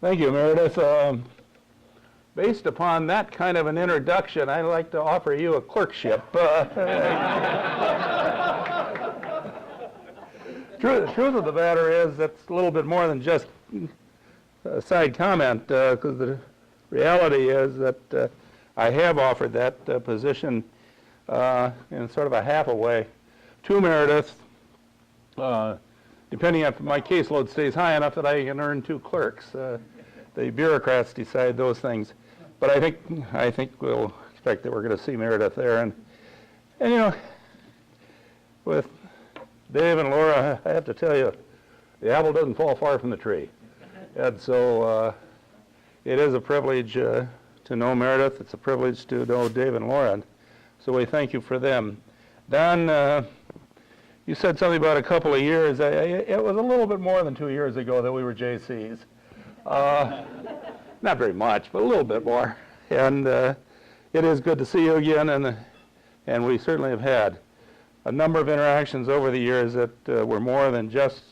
Thank you, Meredith. Based upon that kind of an introduction, I'd like to offer you a clerkship. Truth of the matter is that's a little bit more than just a side comment, because the reality is that I have offered that position in sort of a half a way to Meredith, depending if my caseload stays high enough that I can earn 2 clerks. The bureaucrats decide those things. But I think we'll expect that we're going to see Meredith there. And you know, with Dave and Laura, I have to tell you, the apple doesn't fall far from the tree. And so it is a privilege to know Meredith. It's a privilege to know Dave and Laura. So we thank you for them. Don, you said something about a couple of years. It was a little bit more than 2 years ago that we were JCs. Not very much, but a little bit more. And it is good to see you again, and we certainly have had a number of interactions over the years that were more than just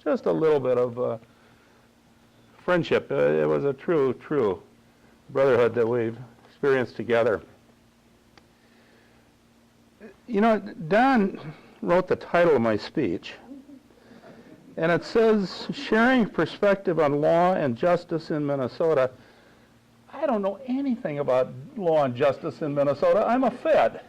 a little bit of friendship. It was a true brotherhood that we've experienced together. You know, Don wrote the title of my speech, and it says, Sharing Perspective on Law and Justice in Minnesota. I don't know anything about law and justice in Minnesota. I'm a Fed.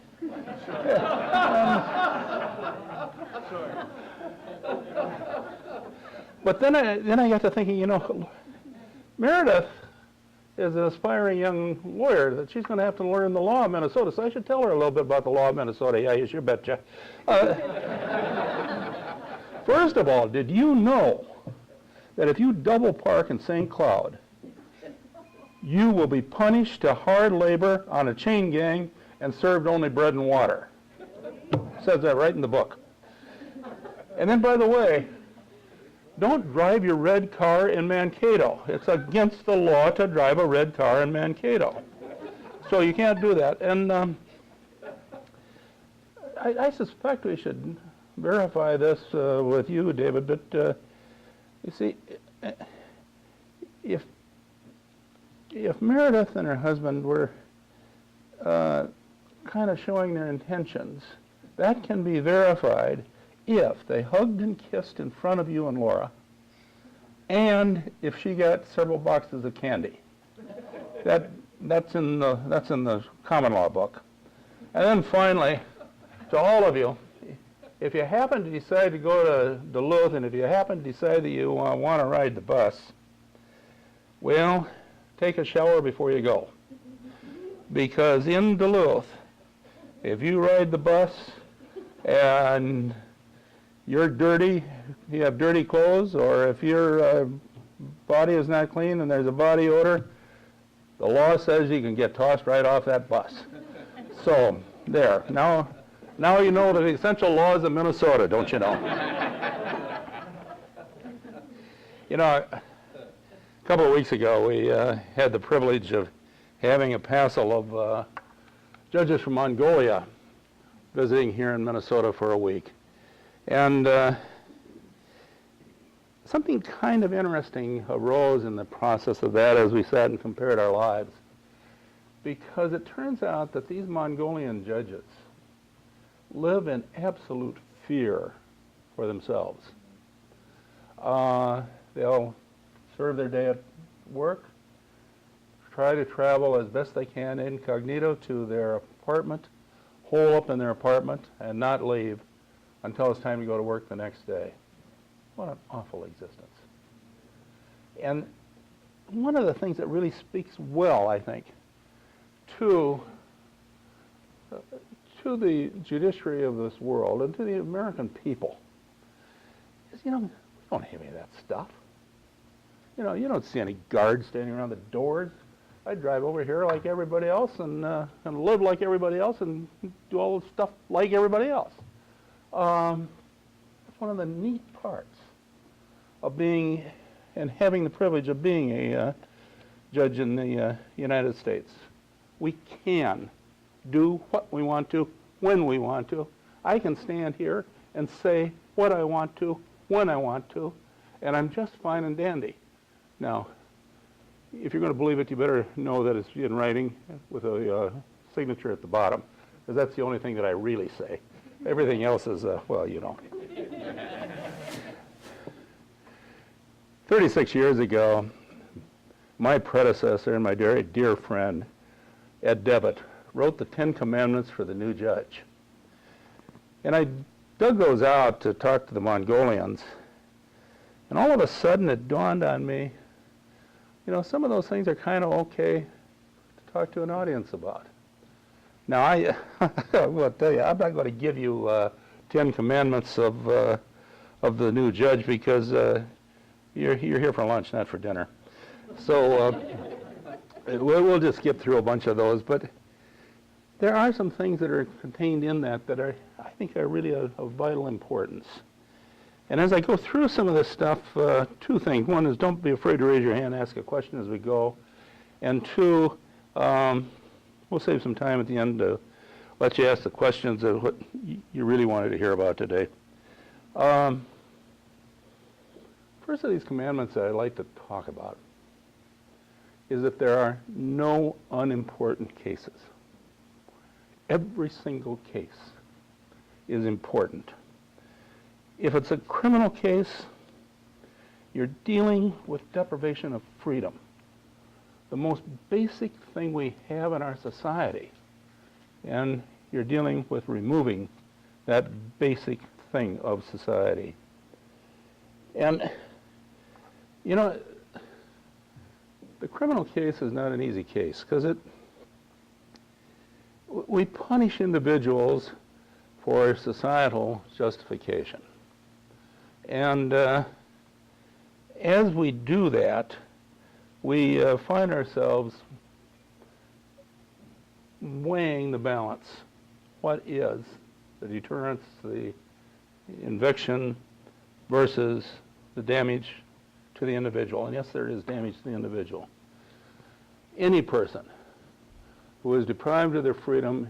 But then I got to thinking, you know, Meredith is an aspiring young lawyer that she's going to have to learn the law of Minnesota, so I should tell her a little bit about the law of Minnesota. Yeah, you sure betcha. First of all, did you know that if you double park in St. Cloud, you will be punished to hard labor on a chain gang and served only bread and water? It says that right in the book. And then, by the way, don't drive your red car in Mankato. It's against the law to drive a red car in Mankato. So you can't do that. And I suspect we should verify this with you, David, but you see, if Meredith and her husband were kind of showing their intentions, that can be verified if they hugged and kissed in front of you and Laura, and if she got several boxes of candy. That's in the common law book. And then finally, to all of you, if you happen to decide to go to Duluth, and if you happen to decide that you want to ride the bus, well, take a shower before you go. Because in Duluth, if you ride the bus and you're dirty, you have dirty clothes, or if your body is not clean and there's a body odor, the law says you can get tossed right off that bus. So, there. Now you know the essential laws of Minnesota, don't you know? You know, a couple of weeks ago, we had the privilege of having a passel of judges from Mongolia visiting here in Minnesota for a week. And something kind of interesting arose in the process of that as we sat and compared our lives. Because it turns out that these Mongolian judges live in absolute fear for themselves. They'll serve their day at work, try to travel as best they can incognito to their apartment, hole up in their apartment, and not leave until it's time to go to work the next day. What an awful existence. And one of the things that really speaks well, I think, to the judiciary of this world and to the American people is, you know, we don't have any of that stuff. You know, you don't see any guards standing around the doors. I drive over here like everybody else and live like everybody else and do all the stuff like everybody else. That's one of the neat parts of being and having the privilege of being a judge in the United States. We can do what we want to, when we want to. I can stand here and say what I want to, when I want to, and I'm just fine and dandy. Now, if you're going to believe it, you better know that it's in writing with a signature at the bottom, because that's the only thing that I really say. Everything else is, well, you know. 36 years ago, my predecessor and my very dear friend, Ed Devitt, wrote the 10 Commandments for the new judge. And I dug those out to talk to the Mongolians, and all of a sudden it dawned on me, you know, some of those things are kind of okay to talk to an audience about. Now, I will tell you, I'm not going to give you 10 Commandments of the new judge, because you're here for lunch, not for dinner. So we'll just skip through a bunch of those. But there are some things that are contained in that are, I think, are really of vital importance. And as I go through some of this stuff, two things. One is, don't be afraid to raise your hand, ask a question as we go. And two, we'll save some time at the end to let you ask the questions of what you really wanted to hear about today. First of these commandments that I'd like to talk about is that there are no unimportant cases. Every single case is important. If it's a criminal case, you're dealing with deprivation of freedom, the most basic thing we have in our society, and you're dealing with removing that basic thing of society. And, you know, the criminal case is not an easy case, because we punish individuals for societal justification. And as we do that, we find ourselves weighing the balance. What is the deterrence, the eviction, versus the damage to the individual? And yes, there is damage to the individual. Any person who is deprived of their freedom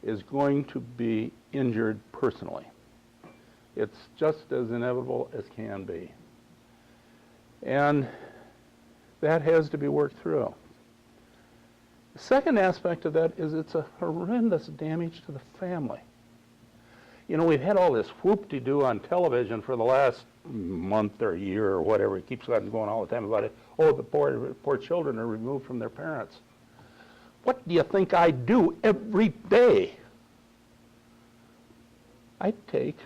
is going to be injured personally. It's just as inevitable as can be. And that has to be worked through. The second aspect of that is it's a horrendous damage to the family. You know, we've had all this whoop-de-doo on television for the last month or year or whatever. It keeps going all the time about it. Oh, the poor children are removed from their parents. What do you think I do every day? I take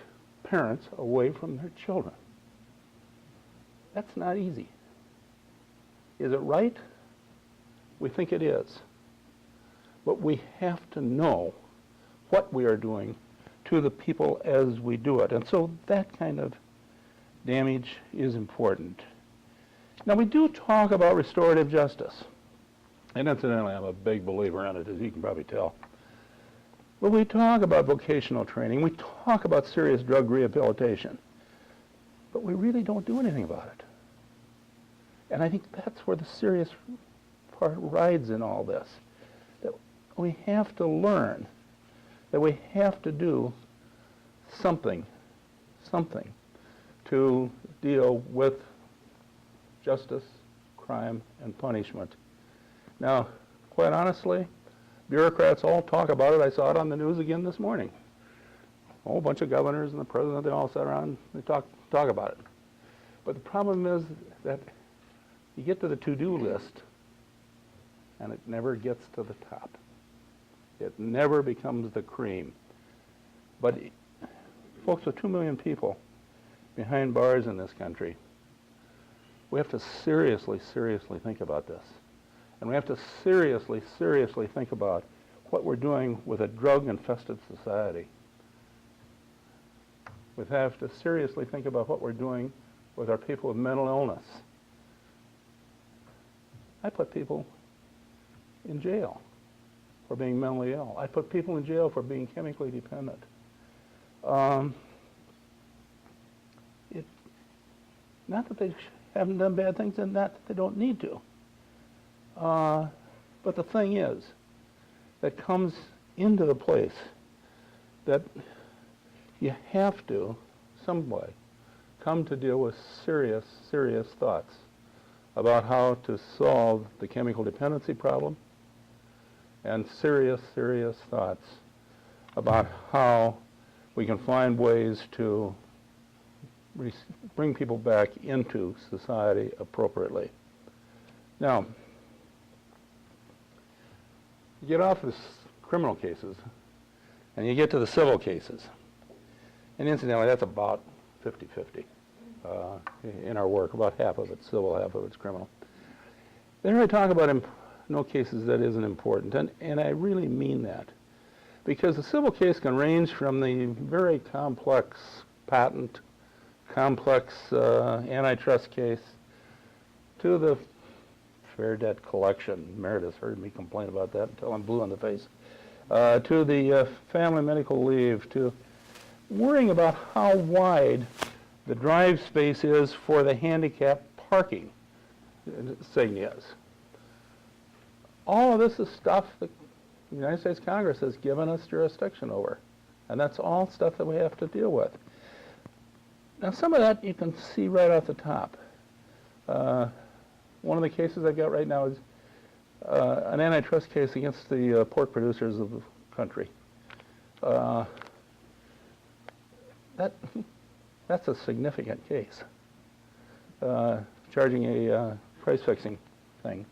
parents away from their children. That's not easy. Is it right? We think it is. But we have to know what we are doing to the people as we do it. And so that kind of damage is important. Now, we do talk about restorative justice. And incidentally, I'm a big believer in it, as you can probably tell. But we talk about vocational training. We talk about serious drug rehabilitation. But we really don't do anything about it. And I think that's where the serious part rides in all this. That we have to learn, that we have to do something to deal with justice, crime, and punishment. Now, quite honestly, bureaucrats all talk about it. I saw it on the news again this morning. A whole bunch of governors and the president, they all sat around and they talk about it. But the problem is that you get to the to-do list and it never gets to the top. It never becomes the cream. But folks, with 2 million people behind bars in this country, we have to seriously think about this. And we have to seriously think about what we're doing with a drug-infested society. We have to seriously think about what we're doing with our people with mental illness. I put people in jail for being mentally ill. I put people in jail for being chemically dependent. Not that they haven't done bad things, and not that they don't need to. But the thing is, that comes into the place that you have to, some way, come to deal with serious thoughts about how to solve the chemical dependency problem, and serious, serious thoughts about how we can find ways to bring people back into society appropriately. Now, you get off the criminal cases, and you get to the civil cases. And incidentally, that's about 50-50 in our work. About half of it's civil, half of it's criminal. Then I talk about no cases that isn't important, and I really mean that. Because the civil case can range from the very complex patent, complex antitrust case, to the fair debt collection. Meredith heard me complain about that until I'm blue in the face. To the family medical leave, to worrying about how wide the drive space is for the handicap parking signias. All of this is stuff that the United States Congress has given us jurisdiction over. And that's all stuff that we have to deal with. Now, some of that you can see right off the top. One of the cases I've got right now is an antitrust case against the pork producers of the country. That's a significant case, charging a price-fixing thing.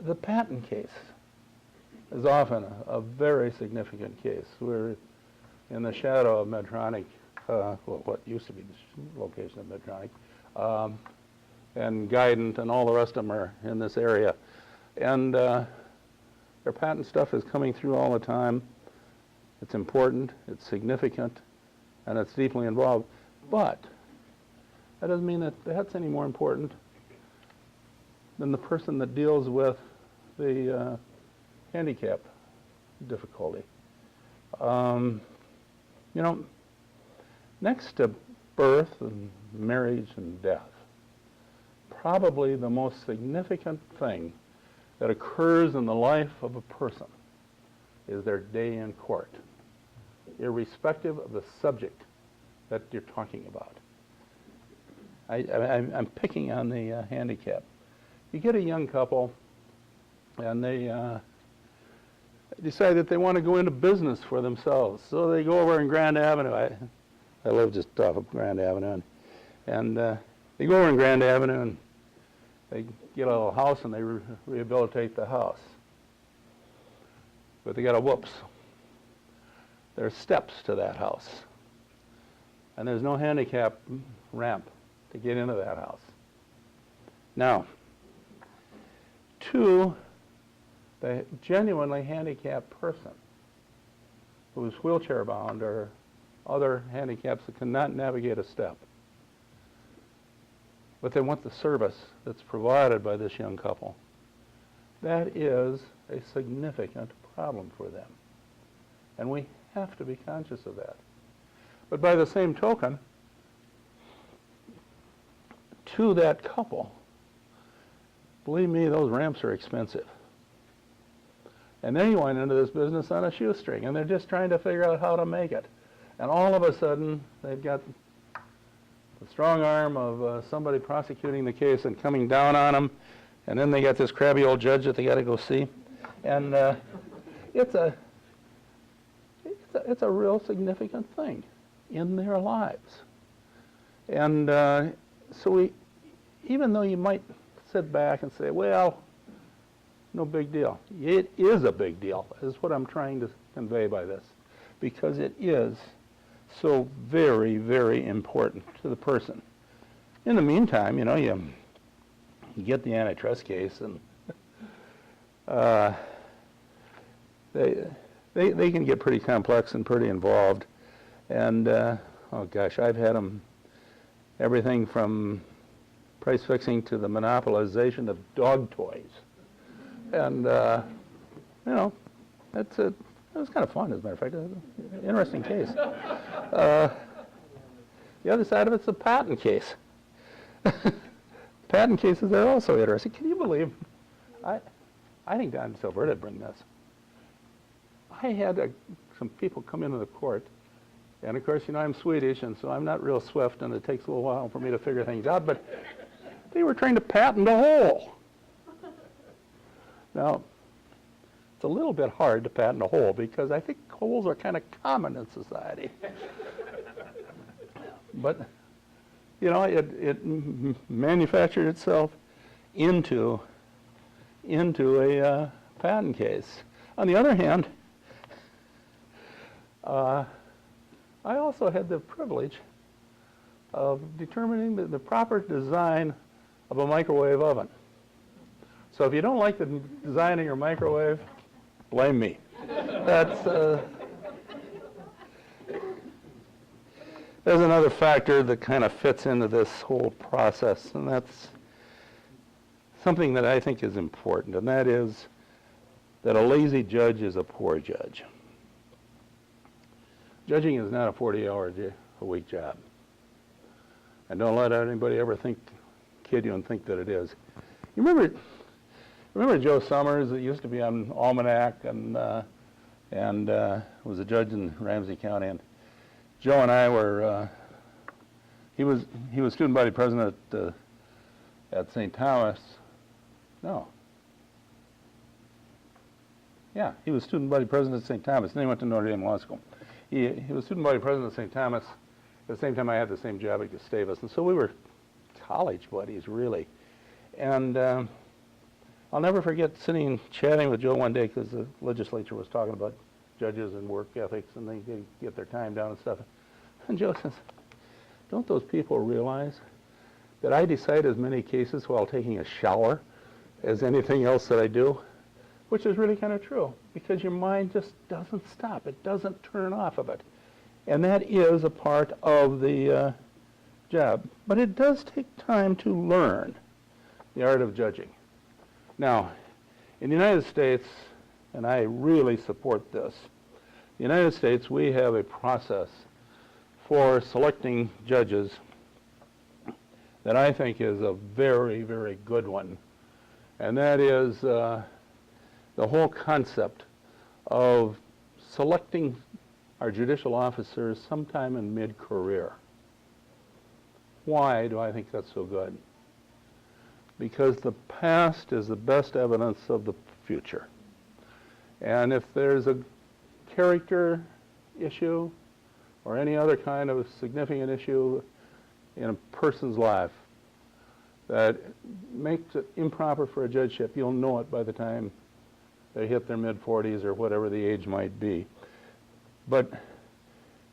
The patent case is often a very significant case. We're in the shadow of Medtronic, what used to be the location of Medtronic, and Guidant and all the rest of them are in this area. And their patent stuff is coming through all the time. It's important, it's significant, and it's deeply involved. But that doesn't mean that that's any more important than the person that deals with the handicap difficulty. You know, next to birth and marriage and death, probably the most significant thing that occurs in the life of a person is their day in court, irrespective of the subject that you're talking about. I'm picking on the handicap. You get a young couple, and they decide that they want to go into business for themselves. So they go over in Grand Avenue. I live just off of Grand Avenue, and they go over in Grand Avenue, and they get a little house, and they rehabilitate the house. But they got a whoops. There's steps to that house, and there's no handicap ramp to get into that house. Now, to the genuinely handicapped person who's wheelchair bound or other handicaps that cannot navigate a step, but they want the service that's provided by this young couple, that is a significant problem for them. And we have to be conscious of that. But by the same token, to that couple, believe me, those ramps are expensive. And then you wind into this business on a shoestring, and they're just trying to figure out how to make it. And all of a sudden, they've got the strong arm of somebody prosecuting the case and coming down on them, and then they got this crabby old judge that they got to go see. And it's a real significant thing in their lives. And so even though you might sit back and say, well, no big deal. It is a big deal, is what I'm trying to convey by this, because it is so very, very important to the person. In the meantime, you know, you get the antitrust case, and they can get pretty complex and pretty involved. And, oh gosh, I've had them, everything from price fixing to the monopolization of dog toys. And, you know, it was kind of fun, as a matter of fact. It was an interesting case. The other side of it's a patent case. Patent cases are also interesting. Can you believe? I think Don Silverta bring this. I had some people come into the court And of course, you know, I'm Swedish, and so I'm not real swift, and it takes a little while for me to figure things out, but they were trying to patent a hole. Now, it's a little bit hard to patent a hole because I think holes are kind of common in society. But, you know, it manufactured itself into a patent case. On the other hand, I also had the privilege of determining the proper design of a microwave oven. So if you don't like the design of your microwave, blame me. There's another factor that kind of fits into this whole process, and that's something that I think is important, and that is that a lazy judge is a poor judge. Judging is not a 40-hour-a-week job. And don't let anybody ever kid you and think that it is. You remember Joe Summers that used to be on Almanac and was a judge in Ramsey County, and Joe and I were, he was student body president at St. Thomas. No. Yeah, he was student body president at St. Thomas, and then he went to Notre Dame Law School. He was student body president at St. Thomas. At the same time, I had the same job at Gustavus, and so we were college buddies, really. And I'll never forget sitting and chatting with Joe one day because the legislature was talking about judges and work ethics, and they get their time down and stuff. And Joe says, "Don't those people realize that I decide as many cases while taking a shower as anything else that I do?" Which is really kind of true, because your mind just doesn't stop. It doesn't turn off of it. And that is a part of the job. But it does take time to learn the art of judging. Now, in the United States, and I really support this, in the United States we have a process for selecting judges that I think is a very, very good one. And that is the whole concept of selecting our judicial officers sometime in mid-career. Why do I think that's so good? Because the past is the best evidence of the future. And if there's a character issue or any other kind of significant issue in a person's life that makes it improper for a judgeship, you'll know it by the time they hit their mid-40s or whatever the age might be. But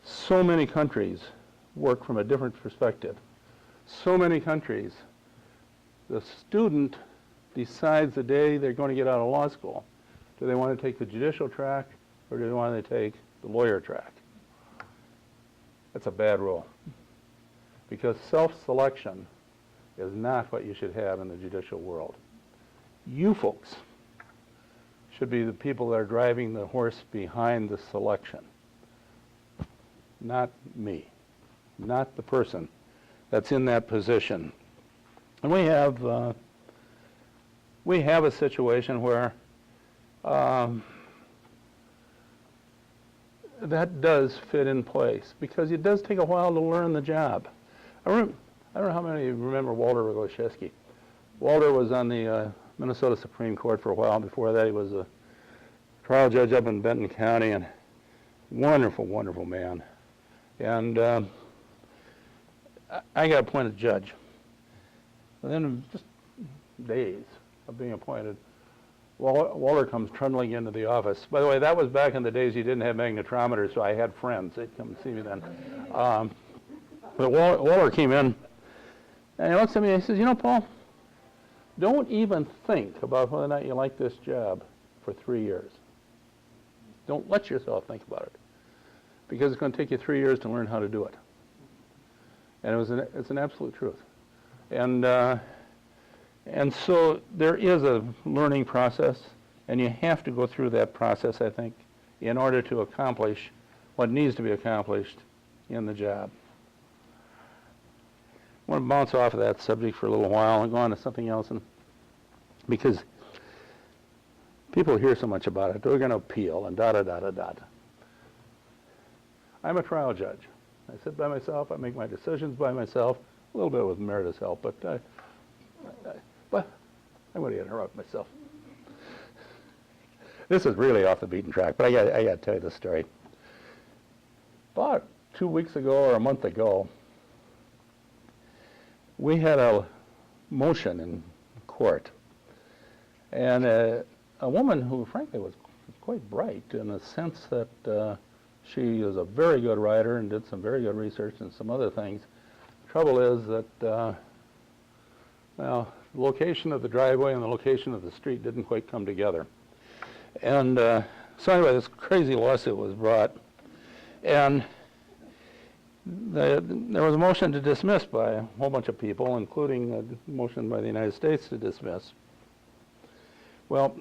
so many countries work from a different perspective. So many countries, the student decides the day they're going to get out of law school. Do they want to take the judicial track or do they want to take the lawyer track? That's a bad rule, because self-selection is not what you should have in the judicial world. You folks should be the people that are driving the horse behind the selection, not me, not the person that's in that position. And we have a situation where that does fit in place, because it does take a while to learn the job. I don't know how many of you remember Walter Rogoszewski. Walter was on the Minnesota Supreme Court for a while. Before that, he was a trial judge up in Benton County, and wonderful, wonderful man. And I got appointed judge. And then in just days of being appointed, Walter comes trundling into the office. By the way, that was back in the days you didn't have magnetometers, so I had friends. They'd come and see me then. But Walter came in, and he looks at me and he says, "You know, Paul, don't even think about whether or not you like this job for 3 years. Don't let yourself think about it, because it's going to take you 3 years to learn how to do it." And it's an absolute truth. And so there is a learning process, and you have to go through that process, I think, in order to accomplish what needs to be accomplished in the job. I want to bounce off of that subject for a little while and go on to something else, because people hear so much about it. They're going to appeal and da-da-da-da-da. I'm a trial judge. I sit by myself. I make my decisions by myself, a little bit with Meredith's help, but I'm going to interrupt myself. This is really off the beaten track, but I got to tell you this story. About 2 weeks ago or a month ago, we had a motion in court, and a woman who, frankly, was quite bright in the sense that she is a very good writer and did some very good research and some other things. Trouble is that, well, the location of the driveway and the location of the street didn't quite come together. And so anyway, this crazy lawsuit was brought, and there was a motion to dismiss by a whole bunch of people, including a motion by the United States to dismiss. Well,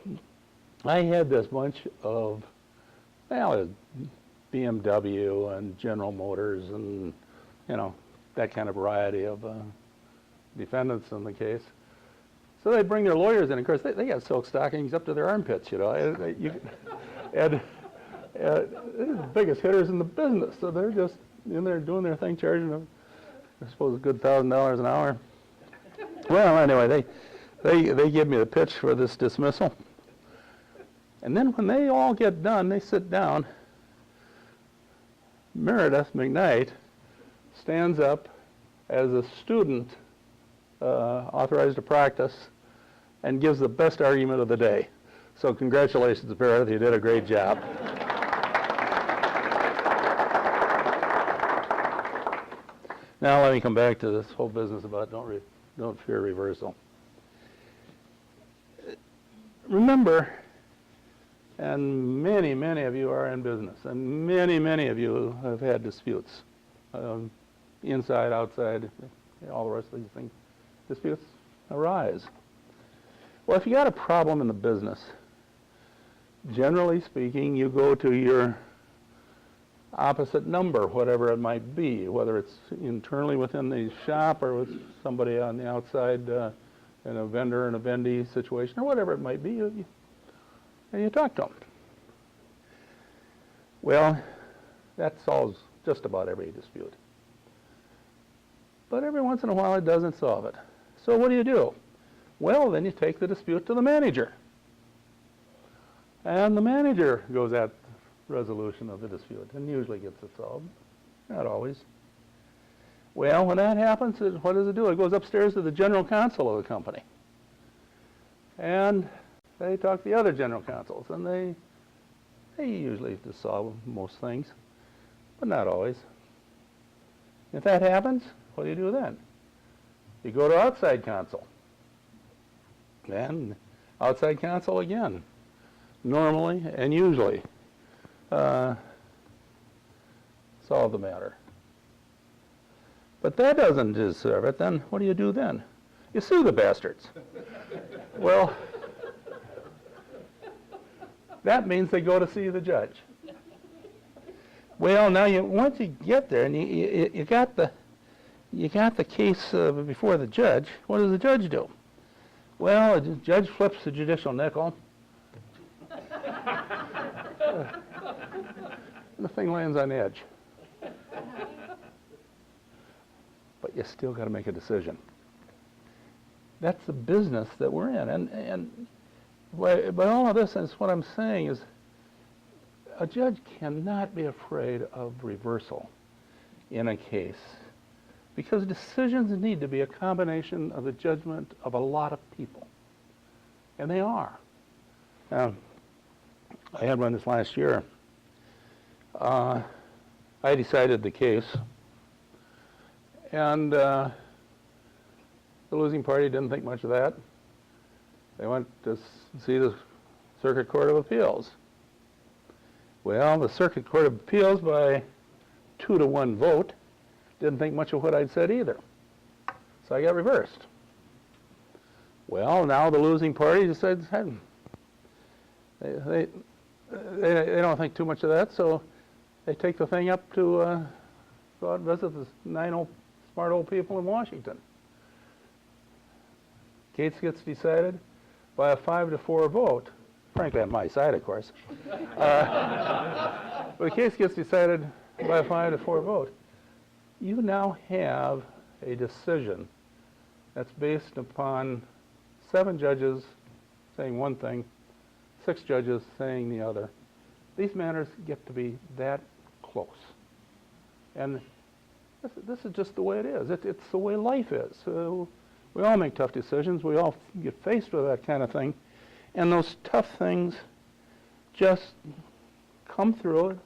I had this bunch of, well, BMW and General Motors and, you know, that kind of variety of defendants in the case. So they bring their lawyers in. Of course, they got silk stockings up to their armpits, you know. And they're the biggest hitters in the business. So they're just in there doing their thing, charging them, I suppose, a good $1,000 an hour. Well, anyway, they give me the pitch for this dismissal. And then when they all get done, they sit down. Meredith McKnight stands up as a student authorized to practice and gives the best argument of the day. So congratulations, Meredith, you did a great job. Now let me come back to this whole business about don't fear reversal. Remember, and many, many of you are in business, and many, many of you have had disputes, inside, outside, all the rest of these things. Disputes arise. Well, if you got a problem in the business, generally speaking, you go to your opposite number, whatever it might be, whether it's internally within the shop or with somebody on the outside in a vendor and a vendee situation, or whatever it might be, and you talk to them. Well, that solves just about every dispute. But every once in a while it doesn't solve it. So what do? Well, then you take the dispute to the manager. And the manager goes at resolution of the dispute and usually gets it solved. Not always. Well, when that happens, what does it do? It goes upstairs to the general counsel of the company. And they talk to the other general counsels, and they usually solve most things, but not always. If that happens, what do you do then? You go to outside counsel. And outside counsel again, normally and usually solve the matter. But that doesn't deserve it. Then what do you do then? You sue the bastards. Well, that means they go to see the judge. Well, now once you get there and you got the case before the judge, what does the judge do? Well, the judge flips the judicial nickel. The thing lands on edge. But you still got to make a decision. That's the business that we're in. And by all of this, and what I'm saying is a judge cannot be afraid of reversal in a case, because decisions need to be a combination of the judgment of a lot of people. And they are. Now, I had one this last year. I decided the case, and the losing party didn't think much of that. They went to see the Circuit Court of Appeals. Well, the Circuit Court of Appeals, by 2-to-1 vote, didn't think much of what I'd said either. So I got reversed. Well, now the losing party decides they don't think too much of that, so they take the thing up to go out and visit the 9 smart old people in Washington. Case gets decided by a 5-to-4 vote. Frankly, on my side, of course. But the case gets decided by a 5-4 vote, you now have a decision that's based upon 7 judges saying one thing, 6 judges saying the other. These matters get to be that close. And this is just the way it is. It's the way life is. We all make tough decisions. We all get faced with that kind of thing. And those tough things just come through it.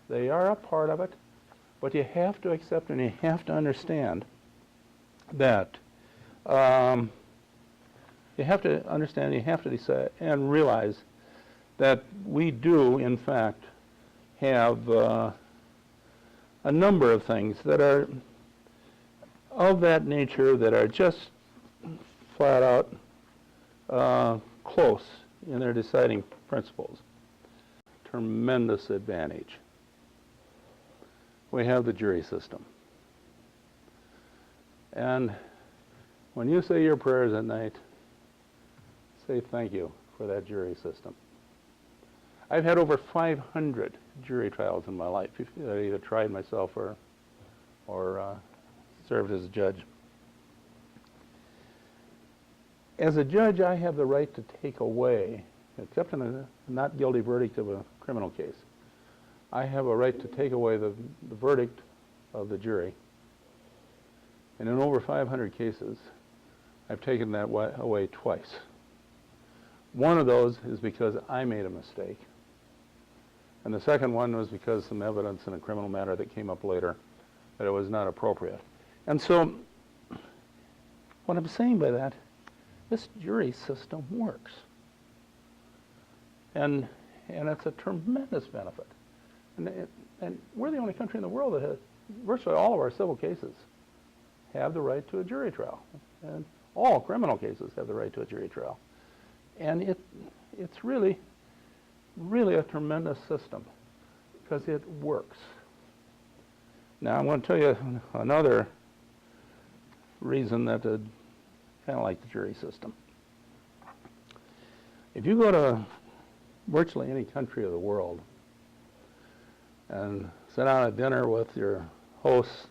They are a part of it. But you have to accept and you have to understand that you have to understand, you have to decide and realize that we do, in fact, have a number of things that are of that nature that are just flat out close in their deciding principles. Tremendous advantage. We have the jury system. And when you say your prayers at night, say thank you for that jury system. I've had over 500 jury trials in my life. I either tried myself or served as a judge. As a judge, I have the right to take away, except in a not guilty verdict of a criminal case, I have a right to take away the verdict of the jury. And in over 500 cases, I've taken that away twice. One of those is because I made a mistake. And the second one was because some evidence in a criminal matter that came up later that it was not appropriate. And so, what I'm saying by that, this jury system works. And it's a tremendous benefit. And we're the only country in the world that has, virtually all of our civil cases have the right to a jury trial. And all criminal cases have the right to a jury trial. And it's really a tremendous system because it works. Now I'm going to tell you another reason that I kind of like the jury system. If you go to virtually any country of the world and sit down at dinner with your hosts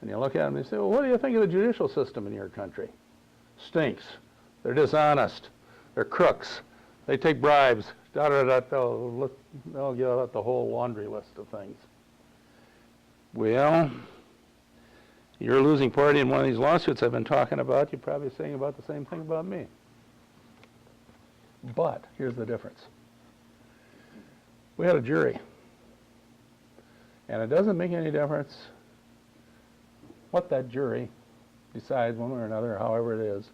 and you look at them and you say, well, what do you think of the judicial system in your country? Stinks. They're dishonest. They're crooks. They take bribes. They'll give out the whole laundry list of things. Well, you're a losing party in one of these lawsuits I've been talking about. You're probably saying about the same thing about me. But here's the difference. We had a jury. And it doesn't make any difference what that jury decides one way or another, however it is.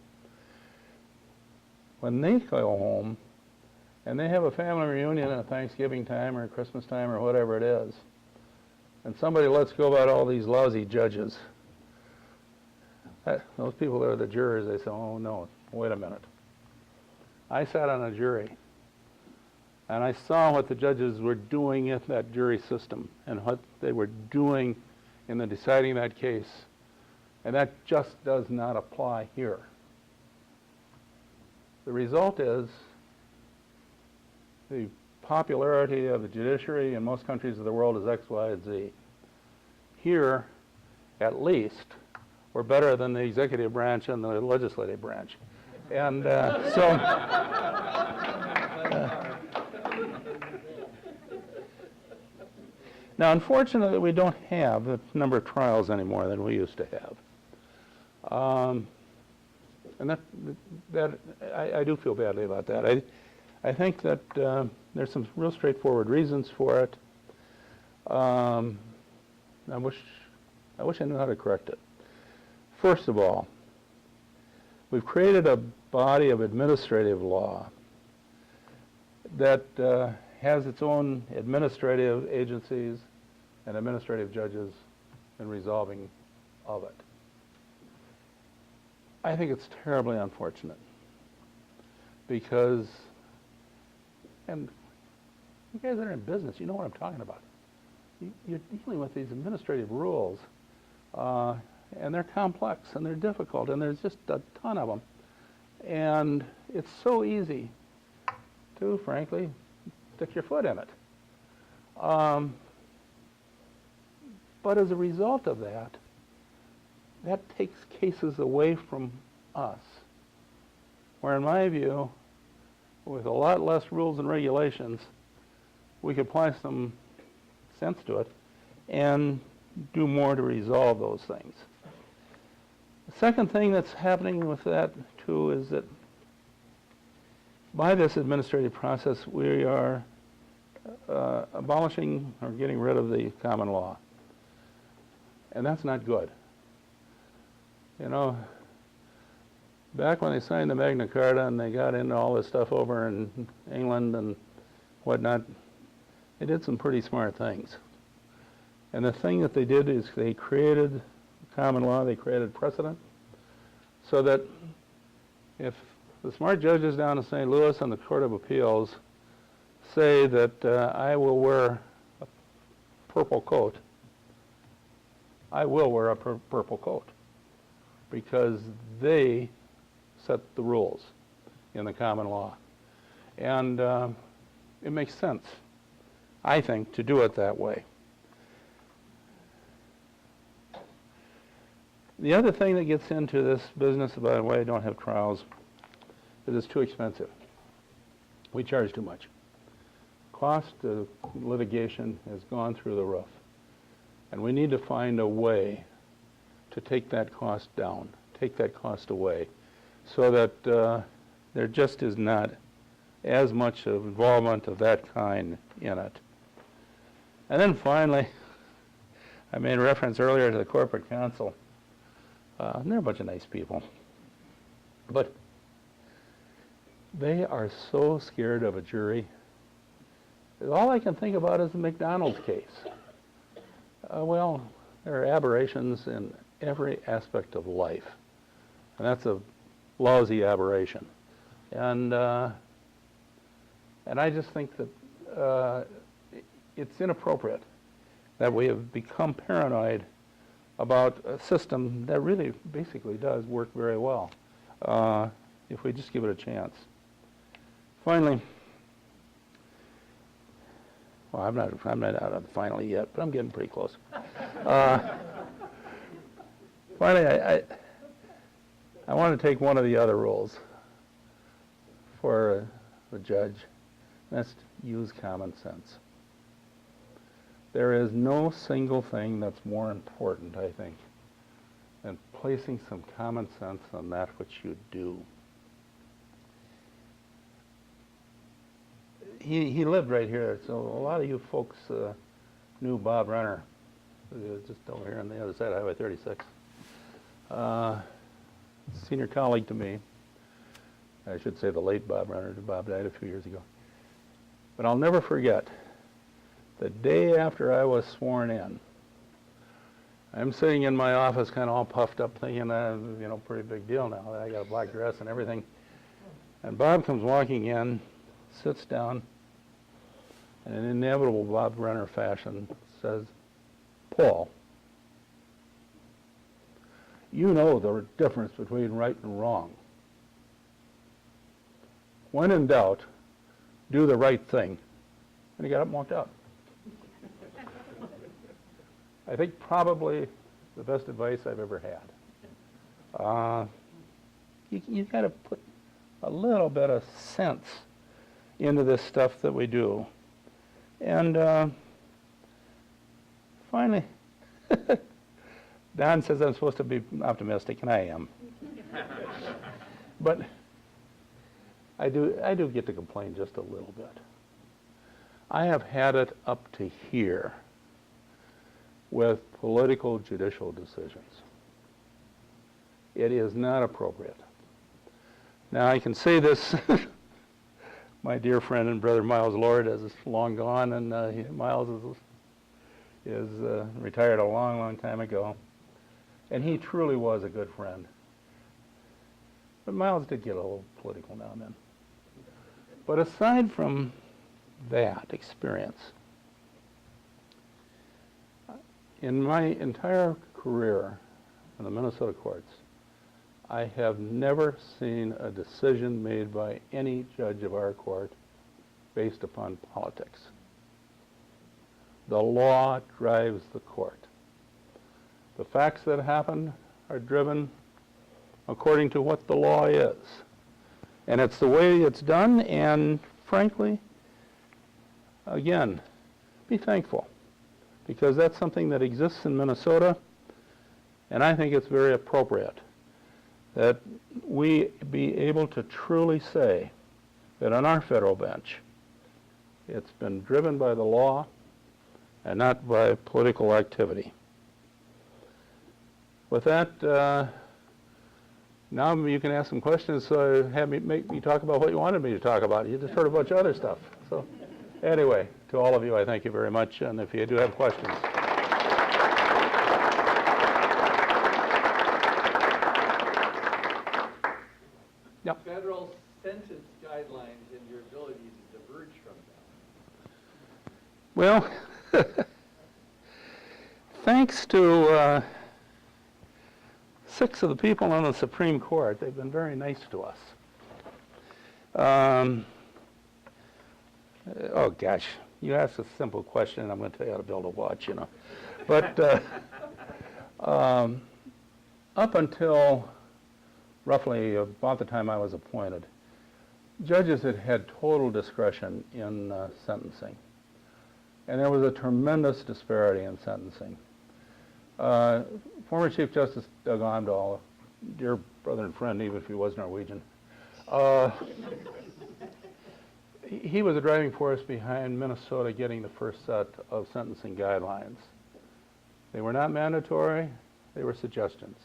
When they go home and they have a family reunion at Thanksgiving time or Christmas time or whatever it is, and somebody lets go about all these lousy judges, those people that are the jurors, they say, oh no, wait a minute. I sat on a jury and I saw what the judges were doing in that jury system and what they were doing in the deciding that case. And that just does not apply here. The result is the popularity of the judiciary in most countries of the world is X, Y, and Z. Here, at least, we're better than the executive branch and the legislative branch. And now, unfortunately, we don't have the number of trials anymore than we used to have. And that I do feel badly about that. I think that there's some real straightforward reasons for it. I wish I knew how to correct it. First of all, we've created a body of administrative law that has its own administrative agencies and administrative judges in resolving of it. I think it's terribly unfortunate because, and you guys that are in business, you know what I'm talking about. You're dealing with these administrative rules, and they're complex and they're difficult, and there's just a ton of them. And it's so easy to, frankly, stick your foot in it. But as a result of that, that takes cases away from us. Where in my view, with a lot less rules and regulations, we could apply some sense to it and do more to resolve those things. The second thing that's happening with that, too, is that by this administrative process, we are abolishing or getting rid of the common law. And that's not good. You know, back when they signed the Magna Carta and they got into all this stuff over in England and whatnot, they did some pretty smart things. And the thing that they did is they created common law, they created precedent, so that if the smart judges down in St. Louis on the Court of Appeals say that I will wear a purple coat, I will wear a purple coat, because they set the rules in the common law. And it makes sense, I think, to do it that way. The other thing that gets into this business about why I don't have trials is it's too expensive. We charge too much. Cost of litigation has gone through the roof. And we need to find a way to take that cost down, take that cost away, so that there just is not as much of involvement of that kind in it. And then finally, I made reference earlier to the corporate counsel. And they're a bunch of nice people. But they are so scared of a jury. All I can think about is the McDonald's case. Well, there are aberrations in every aspect of life. And that's a lousy aberration. And I just think that it's inappropriate that we have become paranoid about a system that really basically does work very well if we just give it a chance. Finally, well, I'm not out of finally yet, but I'm getting pretty close. Finally, I want to take one of the other rules for a judge. That's to use common sense. There is no single thing that's more important, I think, than placing some common sense on that which you do. He lived right here, so a lot of you folks knew Bob Renner, just over here on the other side of Highway 36. Senior colleague to me. I should say the late Bob Renner. Bob died a few years ago. But I'll never forget, the day after I was sworn in, I'm sitting in my office kind of all puffed up thinking, pretty big deal now. I got a black dress and everything. And Bob comes walking in, sits down, and in inevitable Bob Renner fashion says, "Paul, you know the difference between right and wrong. When in doubt, do the right thing." And he got up and walked out. I think probably the best advice I've ever had. You got to put a little bit of sense into this stuff that we do. And finally, Don says I'm supposed to be optimistic, and I am. But I do get to complain just a little bit. I have had it up to here with political judicial decisions. It is not appropriate. Now I can say this, my dear friend and brother Miles Lord is long gone, and Miles is retired a long, long time ago. And he truly was a good friend. But Miles did get a little political now and then. But aside from that experience, in my entire career in the Minnesota courts, I have never seen a decision made by any judge of our court based upon politics. The law drives the court. The facts that happen are driven according to what the law is. And it's the way it's done, and frankly, again, be thankful, because that's something that exists in Minnesota, and I think it's very appropriate that we be able to truly say that on our federal bench, it's been driven by the law and not by political activity. With that, now you can ask some questions, so make me talk about what you wanted me to talk about. You just heard a bunch of other stuff. So anyway, to all of you, I thank you very much, and if you do have questions. Yep. Federal sentence guidelines and your ability to diverge from them. Well, thanks to 6 of the people on the Supreme Court, they've been very nice to us. Oh gosh, you asked a simple question, and I'm going to tell you how to build a watch, you know. But up until roughly about the time I was appointed, judges had total discretion in sentencing. And there was a tremendous disparity in sentencing. Former Chief Justice Doug Amdahl, dear brother and friend, even if he was Norwegian, he was a driving force behind Minnesota getting the first set of sentencing guidelines. They were not mandatory, they were suggestions.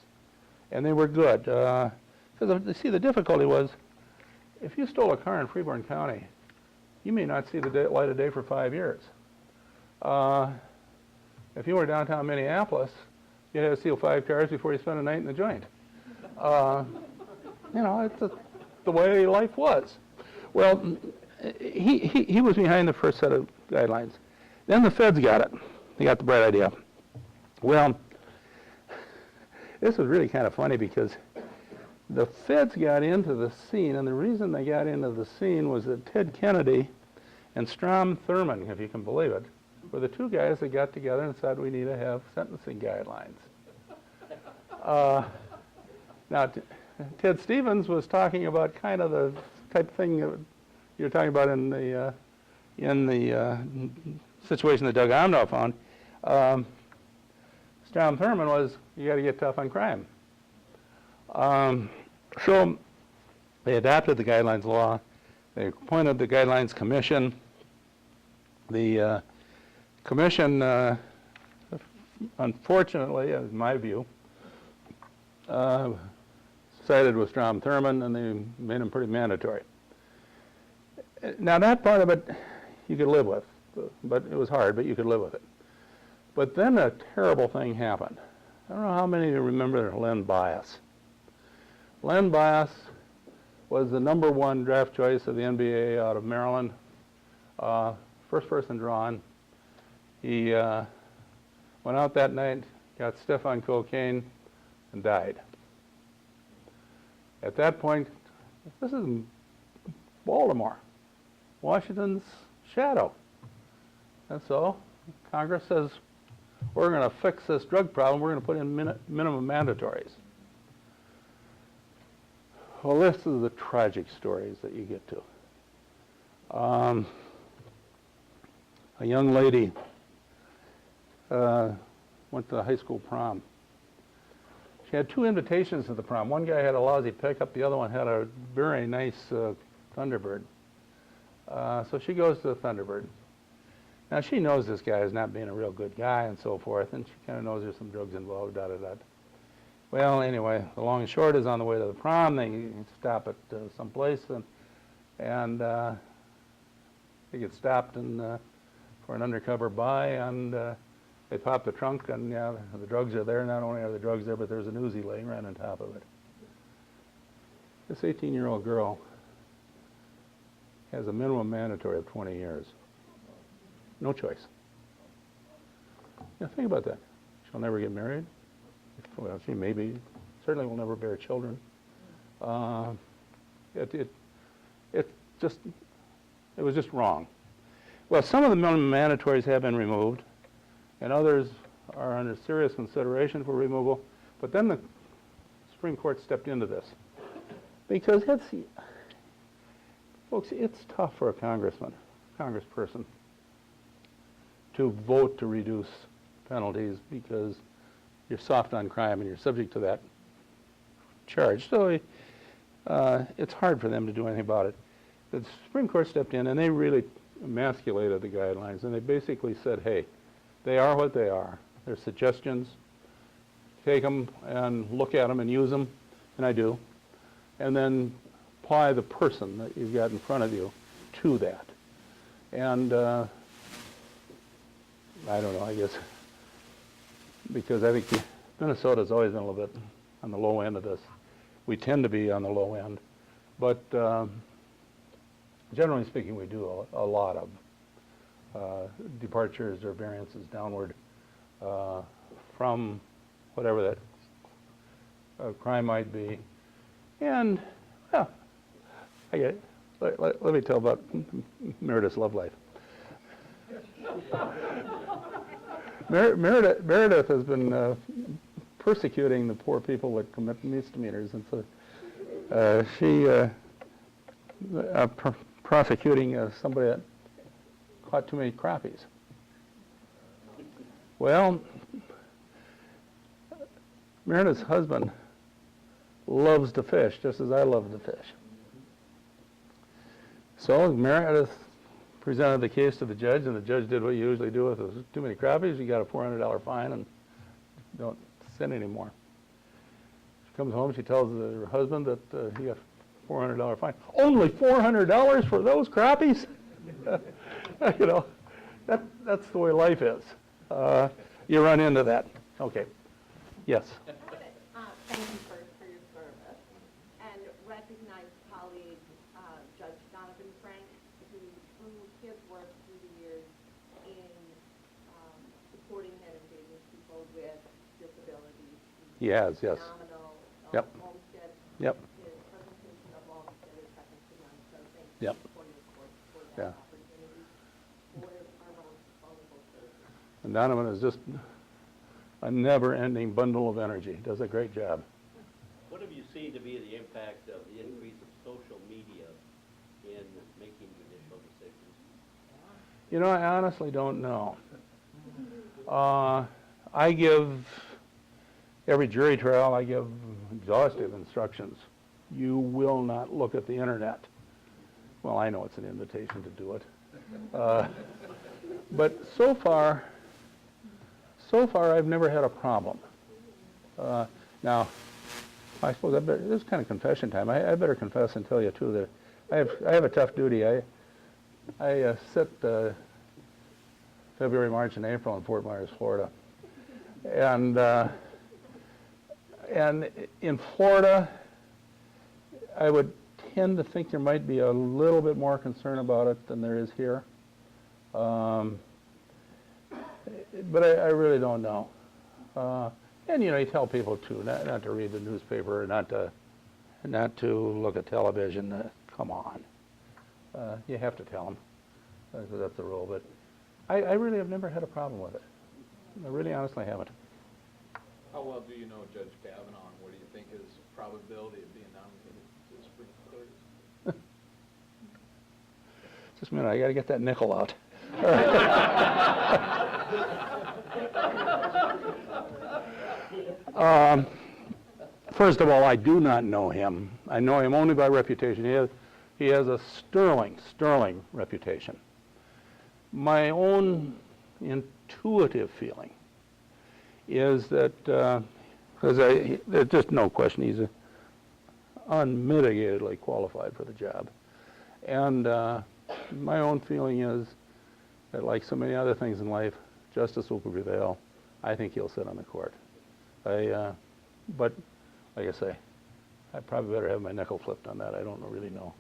And they were good. Because, see, the difficulty was, if you stole a car in Freeborn County, you may not see the light of day for 5 years. If you were downtown Minneapolis, you'd have to steal 5 cars before you spent a night in the joint. You know, it's the way life was. Well, he was behind the first set of guidelines. Then the feds got it. They got the bright idea. Well, this was really kind of funny because the feds got into the scene, and the reason they got into the scene was that Ted Kennedy and Strom Thurmond, if you can believe it, were the 2 guys that got together and said we need to have sentencing guidelines. Now, Ted Stevens was talking about kind of the type of thing that you're talking about in the situation that Doug Amdahl found. Strom Thurmond was, you got to get tough on crime. So they adopted the guidelines law. They appointed the guidelines commission. The commission, unfortunately, in my view, sided with Strom Thurmond, and they made them pretty mandatory. Now that part of it you could live with, but it was hard, but you could live with it. But then a terrible thing happened. I don't know how many of you remember Len Bias. Len Bias was the #1 draft choice of the NBA out of Maryland. First person drawn. He went out that night, got stiff on cocaine, and died. At that point, this is Baltimore, Washington's shadow. And so Congress says, we're going to fix this drug problem, we're going to put in minimum mandatories. Well, this is the tragic stories that you get to. A young lady went to the high school prom. She had 2 invitations to the prom. One guy had a lousy pickup, the other one had a very nice Thunderbird. So she goes to the Thunderbird. Now she knows this guy is not being a real good guy and so forth, and she kind of knows there's some drugs involved, da-da-da. Well, anyway, the long and short is on the way to the prom, they stop at some place, and they get stopped for an undercover buy, and they pop the trunk, and yeah, the drugs are there. Not only are the drugs there, but there's an Uzi laying right on top of it. This 18-year-old girl has a minimum mandatory of 20 years. No choice. Yeah, think about that. She'll never get married. Well, she maybe, certainly will never bear children. It was just wrong. Well, some of the minimum mandatories have been removed, and others are under serious consideration for removal. But then the Supreme Court stepped into this because folks, it's tough for a congressperson, to vote to reduce penalties because you're soft on crime and you're subject to that charge. So it's hard for them to do anything about it. The Supreme Court stepped in and they really emasculated the guidelines, and they basically said, hey, they are what they are. They're suggestions. Take them and look at them and use them, and I do, and then apply the person that you've got in front of you to that. And I don't know, I guess, because I think Minnesota's always been a little bit on the low end of this. We tend to be on the low end, but generally speaking, we do a lot of departures or variances downward from whatever that crime might be. And, well, I get it. Let me tell about Meredith's love life. Meredith has been persecuting the poor people that commit misdemeanors, and so she prosecuting somebody that caught too many crappies. Well, Meredith's husband loves to fish, just as I love to fish. So Meredith presented the case to the judge, and the judge did what you usually do with too many crappies. You got a $400 fine and don't send anymore. She comes home, she tells her husband that he got a $400 fine. Only $400 for those crappies? You know, that's the way life is. You run into that. Okay. Yes. Thank you for your service, and recognize colleague Judge Donovan Frank, who through his work through the years in supporting and engaging people with disabilities. He has, yes. Phenomenal. Yep. Olmsted. Yep. His presentation of Olmsted is second to none, so thank Yep. you for your court for that Yeah. opportunity for our most vulnerable citizens. And Donovan is just a never-ending bundle of energy. Does a great job. What have you seen to be the impact of the increase of social media in making judicial decisions? You know, I honestly don't know. I give, every jury trial, I give exhaustive instructions. You will not look at the internet. Well, I know it's an invitation to do it. But so far, I've never had a problem. Now, I suppose this is kind of confession time. I better confess and tell you too that I have a tough duty. I sit February, March, and April in Fort Myers, Florida, and in Florida, I would tend to think there might be a little bit more concern about it than there is here. But I really don't know. And you know, you tell people too not to read the newspaper, not to look at television. Come on, you have to tell them. That's the rule. But I really have never had a problem with it. I really honestly haven't. How well do you know Judge Kavanaugh, and what do you think his probability of being nominated to the Supreme Court is? Just a minute, I got to get that nickel out. First of all, I do not know him. I know him only by reputation. He has a sterling reputation. My own intuitive feeling is that, because there's just no question, he's unmitigatedly qualified for the job. And my own feeling is that, like so many other things in life, justice will prevail. I think he'll sit on the court. But like I say, I probably better have my nickel flipped on that. I don't really know.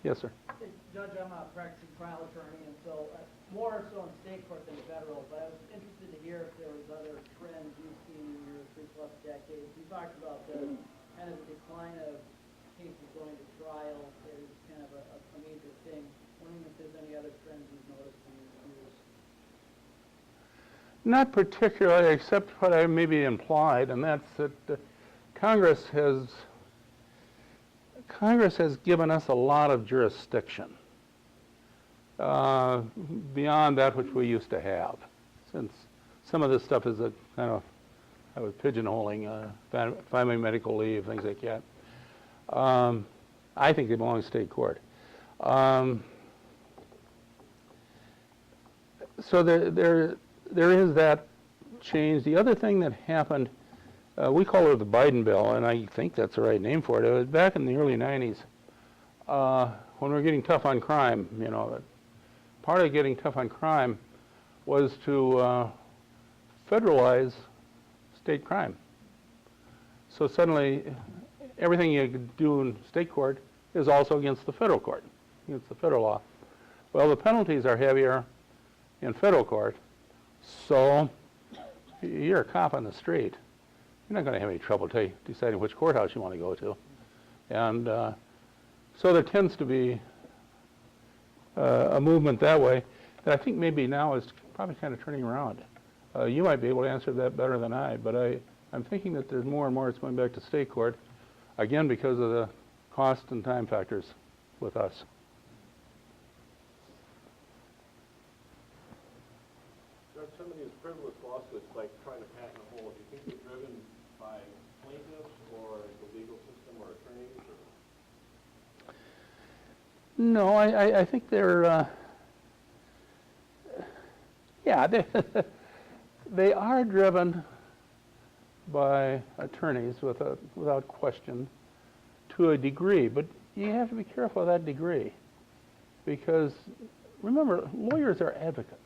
Yes, sir. Judge, I'm a practicing trial attorney, and so more so in state court than federal, but I was interested to hear if there was other trends you've seen in your 3+ decades. You talked about the kind of the decline of cases going to trial is kind of a major thing. Wondering if there's any other trends you've noticed in your years. Not particularly, except what I maybe implied, and that's that Congress has given us a lot of jurisdiction beyond that which we used to have, since some of this stuff is a kind of, I was pigeonholing, family medical leave, things like that. I think they belong to state court. So there is that change. The other thing that happened, we call it the Biden bill, and I think that's the right name for it. It was back in the early 90s when we were getting tough on crime. You know, part of getting tough on crime was to federalize state crime. So suddenly, everything you could do in state court is also against the federal court, against the federal law. Well, the penalties are heavier in federal court, so you're a cop on the street. You're not going to have any trouble deciding which courthouse you want to go to. And so there tends to be a movement that way that I think maybe now is probably kind of turning around. You might be able to answer that better than I, but I'm thinking that there's more and more it's going back to state court, again because of the cost and time factors with us. Some of these frivolous lawsuits, like trying to patent a whole, do you think they're driven by plaintiffs or the legal system or attorneys? Or? No, I think they're, yeah, they are driven by attorneys without question to a degree, but you have to be careful of that degree because, remember, lawyers are advocates.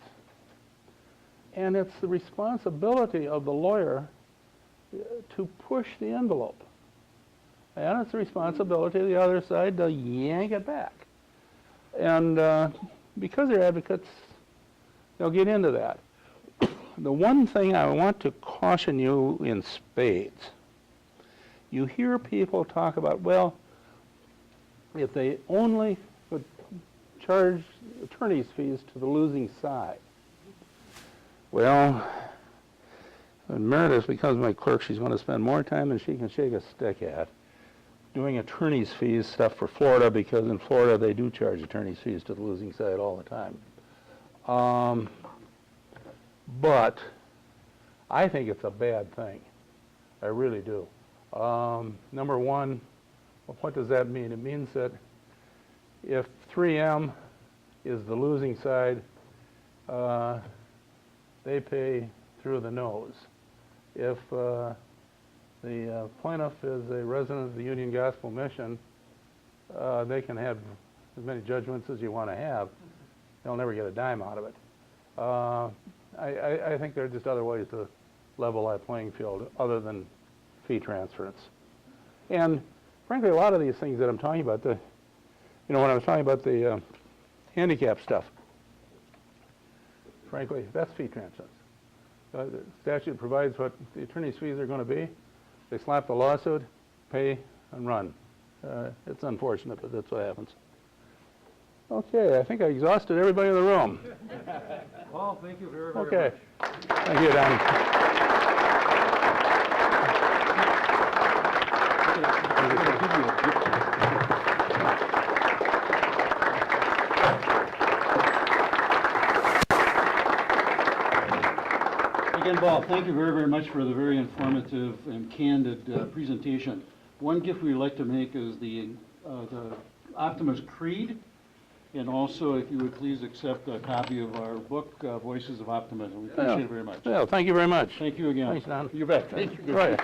And it's the responsibility of the lawyer to push the envelope. And it's the responsibility of the other side to yank it back. And because they're advocates, they'll get into that. The one thing I want to caution you in spades, you hear people talk about, well, if they only would charge attorney's fees to the losing side. Well, when Meredith becomes my clerk, she's going to spend more time than she can shake a stick at doing attorney's fees stuff for Florida, because in Florida they do charge attorney's fees to the losing side all the time. But I think it's a bad thing. I really do. Number one, well, what does that mean? It means that if 3M is the losing side, they pay through the nose. If the plaintiff is a resident of the Union Gospel Mission, they can have as many judgments as you want to have. They'll never get a dime out of it. I think there are just other ways to level that playing field other than fee transference. And frankly, a lot of these things that I'm talking about, when I was talking about the handicap stuff, frankly, that's fee transference. The statute provides what the attorney's fees are going to be. They slap the lawsuit, pay, and run. It's unfortunate, but that's what happens. Okay, I think I exhausted everybody in the room. Paul, thank you very, very Okay. much. Thank you, Donnie. Again, Bob, thank you very, very much for the very informative and candid presentation. One gift we'd like to make is the Optimist Creed, and also if you would please accept a copy of our book, Voices of Optimism. We appreciate it very much. Well, thank you very much. Thank you again. Thanks, Don. You bet. Thank you. Right.